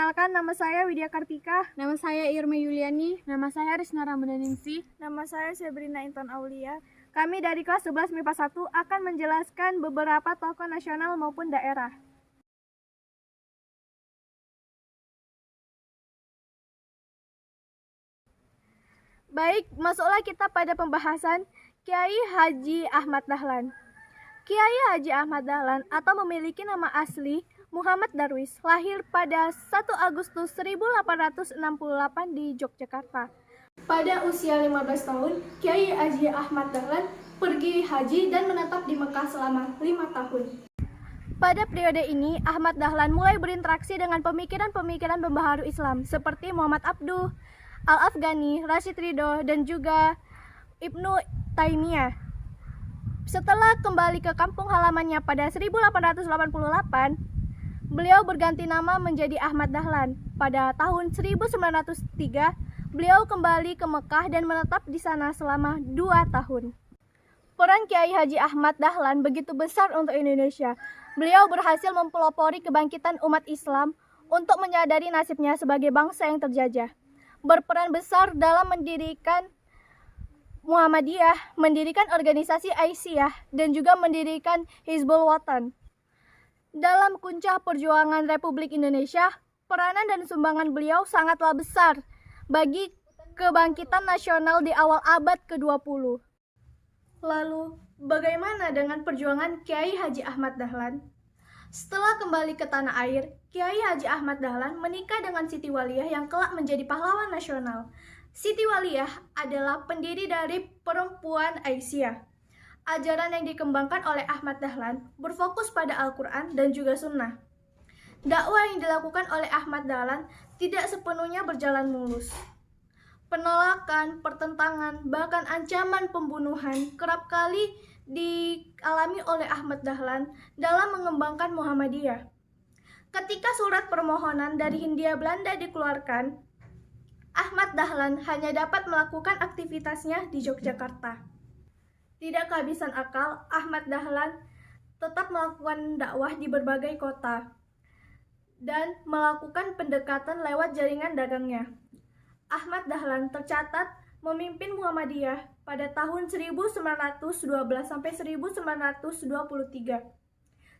Perkenalkan, nama saya Widya Kartika. Nama saya Irma Yuliani. Nama saya Risna Ramadaningsi. Nama saya Sebrina Intan Aulia. Kami dari kelas 11 MIPA 1 akan menjelaskan beberapa tokoh nasional maupun daerah. Baik, masuklah kita pada pembahasan Kiai Haji Ahmad Dahlan. Kiai Haji Ahmad Dahlan atau memiliki nama asli Muhammad Darwis, lahir pada 1 Agustus 1868 di Yogyakarta. Pada usia 15 tahun, Kiai Haji Ahmad Dahlan pergi haji dan menetap di Mekah selama 5 tahun. Pada periode ini, Ahmad Dahlan mulai berinteraksi dengan pemikiran-pemikiran pembaharu Islam seperti Muhammad Abduh, Al-Afghani, Rashid Ridho, dan juga Ibnu Taimiyah. Setelah kembali ke kampung halamannya pada 1888, beliau berganti nama menjadi Ahmad Dahlan. Pada tahun 1903, beliau kembali ke Mekah dan menetap di sana selama 2 tahun. Peran Kiai Haji Ahmad Dahlan begitu besar untuk Indonesia. Beliau berhasil mempelopori kebangkitan umat Islam untuk menyadari nasibnya sebagai bangsa yang terjajah. Berperan besar dalam mendirikan Muhammadiyah, mendirikan organisasi Aisyah, dan juga mendirikan Hizbul Wathan. Dalam puncak perjuangan Republik Indonesia, peranan dan sumbangan beliau sangatlah besar bagi kebangkitan nasional di awal abad ke-20. Lalu, bagaimana dengan perjuangan Kiai Haji Ahmad Dahlan? Setelah kembali ke tanah air, Kiai Haji Ahmad Dahlan menikah dengan Siti Waliyah yang kelak menjadi pahlawan nasional. Siti Waliyah adalah pendiri dari perempuan Aisyah. Ajaran yang dikembangkan oleh Ahmad Dahlan berfokus pada Al-Quran dan juga Sunnah. Dakwah yang dilakukan oleh Ahmad Dahlan tidak sepenuhnya berjalan mulus. Penolakan, pertentangan, bahkan ancaman pembunuhan kerap kali dialami oleh Ahmad Dahlan dalam mengembangkan Muhammadiyah. Ketika surat permohonan dari Hindia Belanda dikeluarkan, Ahmad Dahlan hanya dapat melakukan aktivitasnya di Yogyakarta. Tidak kehabisan akal, Ahmad Dahlan tetap melakukan dakwah di berbagai kota dan melakukan pendekatan lewat jaringan dagangnya. Ahmad Dahlan tercatat memimpin Muhammadiyah pada tahun 1912 sampai 1923.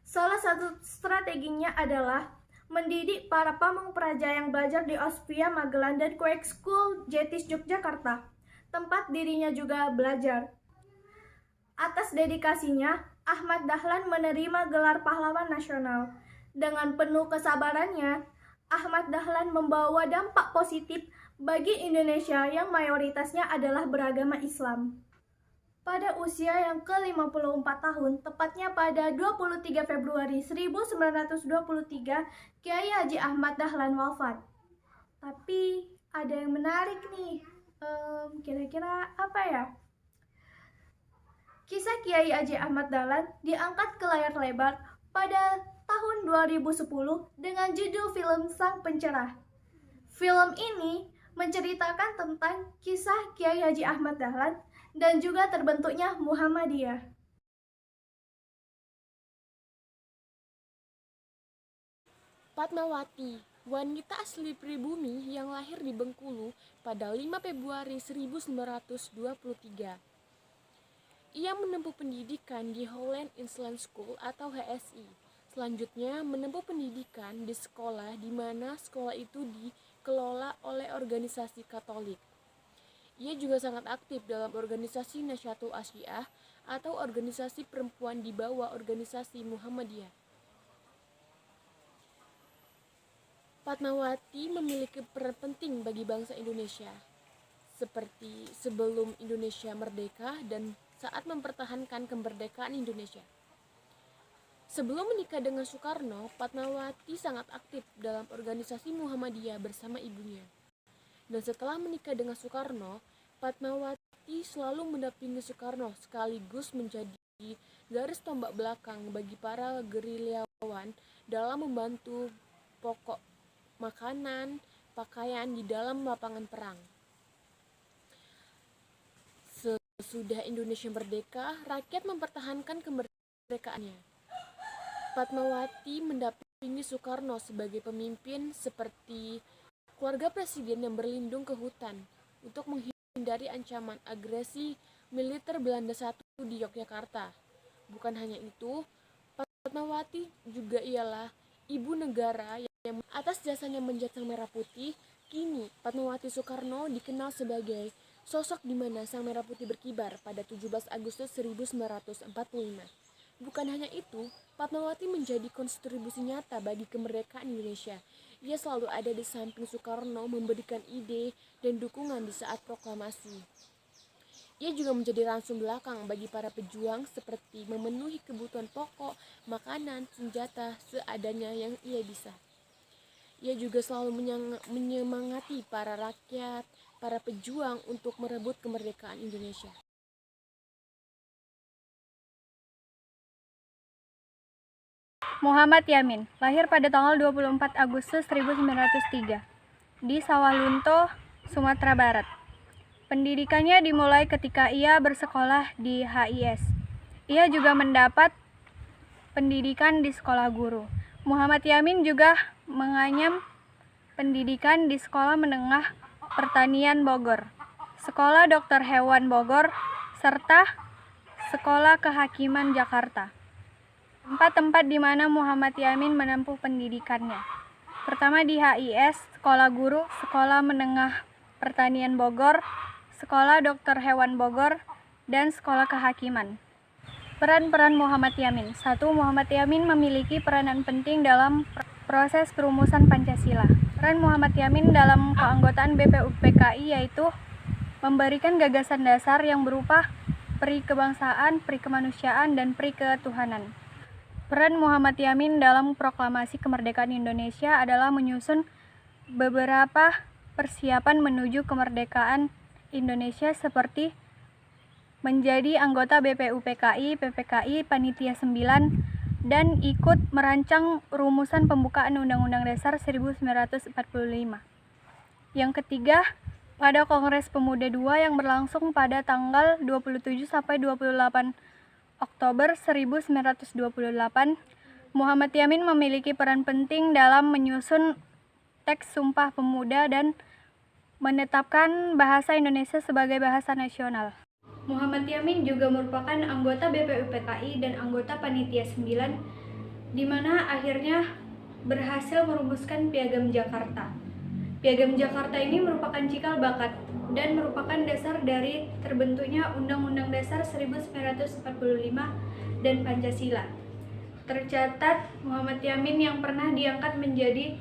Salah satu strateginya adalah mendidik para pamong praja yang belajar di Ospia Magelang dan Quake School Jetis Yogyakarta, tempat dirinya juga belajar. Atas dedikasinya, Ahmad Dahlan menerima gelar pahlawan nasional. Dengan penuh kesabarannya, Ahmad Dahlan membawa dampak positif bagi Indonesia yang mayoritasnya adalah beragama Islam. Pada usia yang ke-54 tahun, tepatnya pada 23 Februari 1923, Kiai Haji Ahmad Dahlan wafat. Tapi ada yang menarik nih, kira-kira apa ya? Kisah Kiai Haji Ahmad Dahlan diangkat ke layar lebar pada tahun 2010 dengan judul film Sang Pencerah. Film ini menceritakan tentang kisah Kiai Haji Ahmad Dahlan dan juga terbentuknya Muhammadiyah. Fatmawati, wanita asli pribumi yang lahir di Bengkulu pada 5 Februari 1923. Ia menempuh pendidikan di Holland Island School atau HSI. Selanjutnya menempuh pendidikan di sekolah di mana sekolah itu dikelola oleh organisasi Katolik. Ia juga sangat aktif dalam organisasi Nasyatul Asyiyah atau organisasi perempuan di bawah organisasi Muhammadiyah. Fatmawati memiliki peran penting bagi bangsa Indonesia, seperti sebelum Indonesia merdeka dan saat mempertahankan kemerdekaan Indonesia. Sebelum menikah dengan Soekarno, Fatmawati sangat aktif dalam organisasi Muhammadiyah bersama ibunya. Dan setelah menikah dengan Soekarno, Fatmawati selalu mendampingi Soekarno sekaligus menjadi garis tombak belakang bagi para gerilyawan dalam membantu pokok makanan, pakaian di dalam lapangan perang. Sesudah Indonesia merdeka, rakyat mempertahankan kemerdekaannya. Fatmawati mendampingi mendampingi Soekarno sebagai pemimpin seperti keluarga presiden yang berlindung ke hutan untuk menghindari ancaman agresi militer Belanda I di Yogyakarta. Bukan hanya itu, Fatmawati juga ialah ibu negara yang atas jasanya menjat Sang Merah Putih. Kini Fatmawati Soekarno dikenal sebagai sosok di mana Sang Merah Putih berkibar pada 17 Agustus 1945. Bukan hanya itu, Fatmawati menjadi kontribusi nyata bagi kemerdekaan Indonesia. Ia selalu ada di samping Soekarno memberikan ide dan dukungan di saat proklamasi. Ia juga menjadi ransum belakang bagi para pejuang seperti memenuhi kebutuhan pokok, makanan, senjata seadanya yang ia bisa. Ia juga selalu menyemangati para rakyat, para pejuang untuk merebut kemerdekaan Indonesia. Muhammad Yamin, lahir pada tanggal 24 Agustus 1903 di Sawah Lunto, Sumatera Barat. Pendidikannya dimulai ketika ia bersekolah di HIS. Ia juga mendapat pendidikan di sekolah guru. Muhammad Yamin juga menganyam pendidikan di Sekolah Menengah Pertanian Bogor, Sekolah Dokter Hewan Bogor, serta Sekolah Kehakiman Jakarta. Tempat-tempat di mana Muhammad Yamin menempuh pendidikannya. Pertama di HIS, Sekolah Guru, Sekolah Menengah Pertanian Bogor, Sekolah Dokter Hewan Bogor, dan Sekolah Kehakiman. Peran-peran Muhammad Yamin. 1. Muhammad Yamin memiliki peranan penting dalam proses perumusan Pancasila. Peran Muhammad Yamin dalam keanggotaan BPUPKI yaitu memberikan gagasan dasar yang berupa peri kebangsaan, peri kemanusiaan, dan peri ketuhanan. Peran Muhammad Yamin dalam proklamasi kemerdekaan Indonesia adalah menyusun beberapa persiapan menuju kemerdekaan Indonesia seperti menjadi anggota BPUPKI, PPKI, Panitia 9, dan ikut merancang rumusan pembukaan Undang-Undang Dasar 1945. Yang ketiga, pada Kongres Pemuda II yang berlangsung pada tanggal 27 sampai 28 Oktober 1928, Muhammad Yamin memiliki peran penting dalam menyusun teks Sumpah Pemuda dan menetapkan bahasa Indonesia sebagai bahasa nasional. Muhammad Yamin juga merupakan anggota BPUPKI dan anggota Panitia 9, di mana akhirnya berhasil merumuskan Piagam Jakarta. Piagam Jakarta ini merupakan cikal bakat dan merupakan dasar dari terbentuknya Undang-Undang Dasar 1945 dan Pancasila. Tercatat Muhammad Yamin yang pernah diangkat menjadi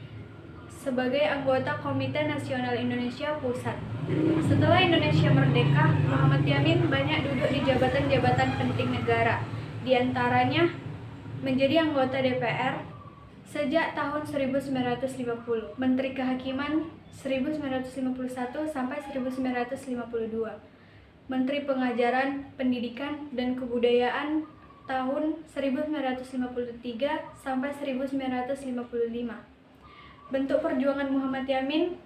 sebagai anggota Komite Nasional Indonesia Pusat. Setelah Indonesia merdeka, Muhammad Yamin banyak duduk di jabatan-jabatan penting negara, di antaranya menjadi anggota DPR sejak tahun 1950, Menteri Kehakiman 1951 sampai 1952, Menteri Pengajaran, Pendidikan, dan Kebudayaan tahun 1953 sampai 1955. Bentuk perjuangan Muhammad Yamin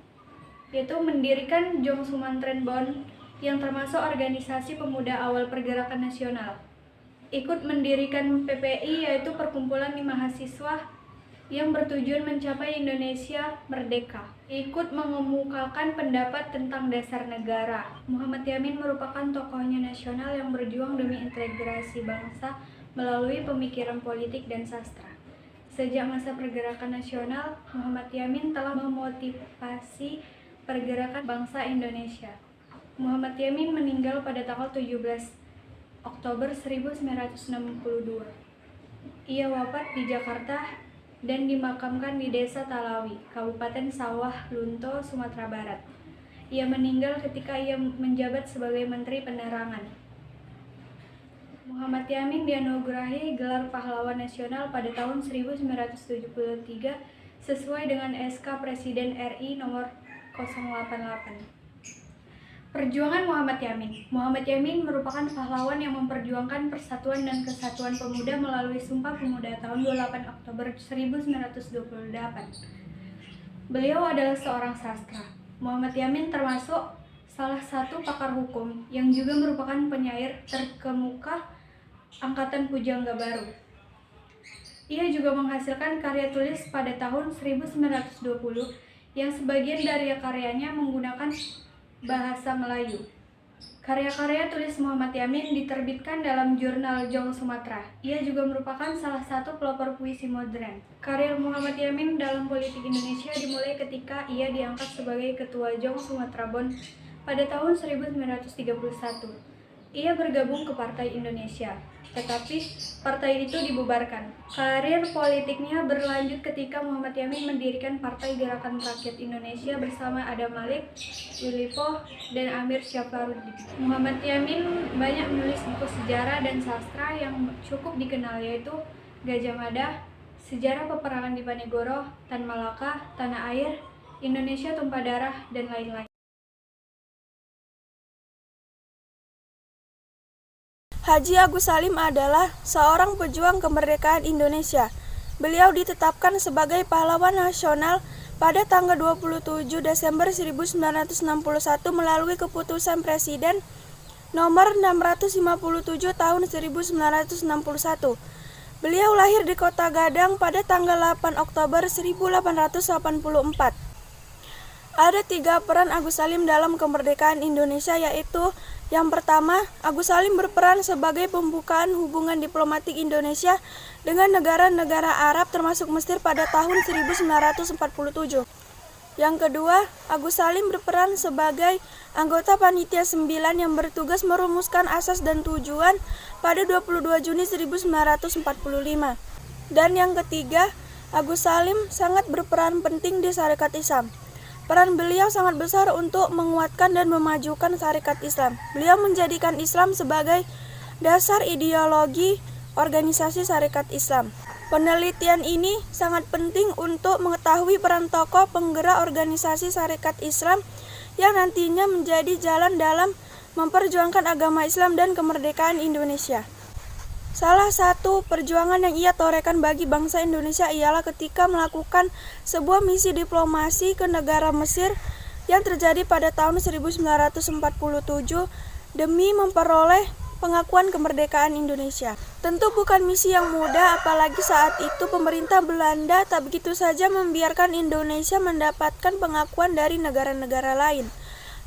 yaitu mendirikan Jong Sumantren Bond yang termasuk organisasi pemuda awal pergerakan nasional. Ikut mendirikan PPI yaitu Perkumpulan Mahasiswa yang bertujuan mencapai Indonesia merdeka. Ikut mengemukakan pendapat tentang dasar negara. Muhammad Yamin merupakan tokohnya nasional yang berjuang demi integrasi bangsa melalui pemikiran politik dan sastra. Sejak masa pergerakan nasional, Muhammad Yamin telah memotivasi pergerakan bangsa Indonesia. Muhammad Yamin meninggal pada tanggal 17 Oktober 1962. Ia wafat di Jakarta dan dimakamkan di Desa Talawi, Kabupaten Sawah Lunto, Sumatera Barat. Ia meninggal ketika ia menjabat sebagai Menteri Penerangan. Muhammad Yamin dianugerahi gelar Pahlawan Nasional pada tahun 1973 sesuai dengan SK Presiden RI nomor 088. Perjuangan Muhammad Yamin. Muhammad Yamin merupakan pahlawan yang memperjuangkan persatuan dan kesatuan pemuda melalui Sumpah Pemuda tahun 28 Oktober 1928. Beliau adalah seorang sastra. Muhammad Yamin termasuk salah satu pakar hukum yang juga merupakan penyair terkemuka Angkatan Pujangga Baru. Ia juga menghasilkan karya tulis pada tahun 1920 yang sebagian dari karyanya menggunakan bahasa Melayu. Karya-karya tulis Muhammad Yamin diterbitkan dalam jurnal Jong Sumatera. Ia juga merupakan salah satu pelopor puisi modern. Karir Muhammad Yamin dalam politik Indonesia dimulai ketika ia diangkat sebagai Ketua Jong Sumatera Bon pada tahun 1931. Ia bergabung ke Partai Indonesia, tetapi partai itu dibubarkan. Karir politiknya berlanjut ketika Muhammad Yamin mendirikan Partai Gerakan Rakyat Indonesia bersama Adam Malik, Willy Poh, dan Amir Syafaruddin. Muhammad Yamin banyak menulis buku sejarah dan sastra yang cukup dikenal, yaitu Gajah Mada, Sejarah Peperangan Diponegoro, Tan Malaka, Tanah Air, Indonesia Tumpah Darah, dan lain-lain. Haji Agus Salim adalah seorang pejuang kemerdekaan Indonesia. Beliau ditetapkan sebagai pahlawan nasional pada tanggal 27 Desember 1961 melalui keputusan Presiden nomor 657 tahun 1961. Beliau lahir di Kota Gadang pada tanggal 8 Oktober 1884. Ada 3 peran Agus Salim dalam kemerdekaan Indonesia, yaitu yang pertama, Agus Salim berperan sebagai pembukaan hubungan diplomatik Indonesia dengan negara-negara Arab termasuk Mesir pada tahun 1947. Yang kedua, Agus Salim berperan sebagai anggota Panitia 9 yang bertugas merumuskan asas dan tujuan pada 22 Juni 1945. Dan yang ketiga, Agus Salim sangat berperan penting di Sarekat Islam. Peran beliau sangat besar untuk menguatkan dan memajukan Sarekat Islam. Beliau menjadikan Islam sebagai dasar ideologi organisasi Sarekat Islam. Penelitian ini sangat penting untuk mengetahui peran tokoh penggerak organisasi Sarekat Islam yang nantinya menjadi jalan dalam memperjuangkan agama Islam dan kemerdekaan Indonesia. Salah satu perjuangan yang ia torehkan bagi bangsa Indonesia ialah ketika melakukan sebuah misi diplomasi ke negara Mesir yang terjadi pada tahun 1947 demi memperoleh pengakuan kemerdekaan Indonesia. Tentu bukan misi yang mudah, apalagi saat itu pemerintah Belanda tak begitu saja membiarkan Indonesia mendapatkan pengakuan dari negara-negara lain.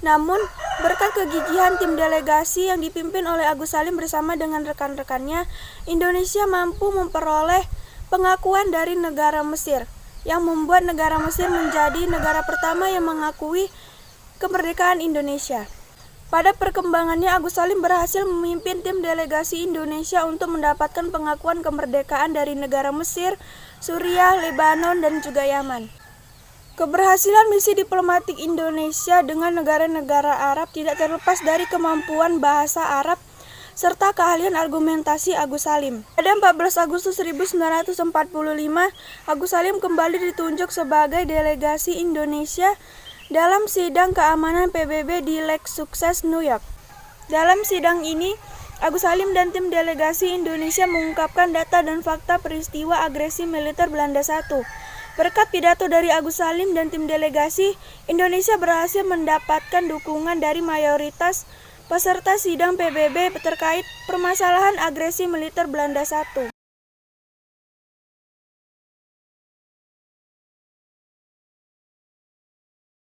Namun, berkat kegigihan tim delegasi yang dipimpin oleh Agus Salim bersama dengan rekan-rekannya, Indonesia mampu memperoleh pengakuan dari negara Mesir, yang membuat negara Mesir menjadi negara pertama yang mengakui kemerdekaan Indonesia. Pada perkembangannya, Agus Salim berhasil memimpin tim delegasi Indonesia untuk mendapatkan pengakuan kemerdekaan dari negara Mesir, Suriah, Lebanon, dan juga Yaman. Keberhasilan misi diplomatik Indonesia dengan negara-negara Arab tidak terlepas dari kemampuan bahasa Arab serta keahlian argumentasi Agus Salim. Pada 14 Agustus 1945, Agus Salim kembali ditunjuk sebagai delegasi Indonesia dalam sidang keamanan PBB di Lake Success, New York. Dalam sidang ini, Agus Salim dan tim delegasi Indonesia mengungkapkan data dan fakta peristiwa agresi militer Belanda I. Berkat pidato dari Agus Salim dan tim delegasi, Indonesia berhasil mendapatkan dukungan dari mayoritas peserta sidang PBB terkait permasalahan agresi militer Belanda I.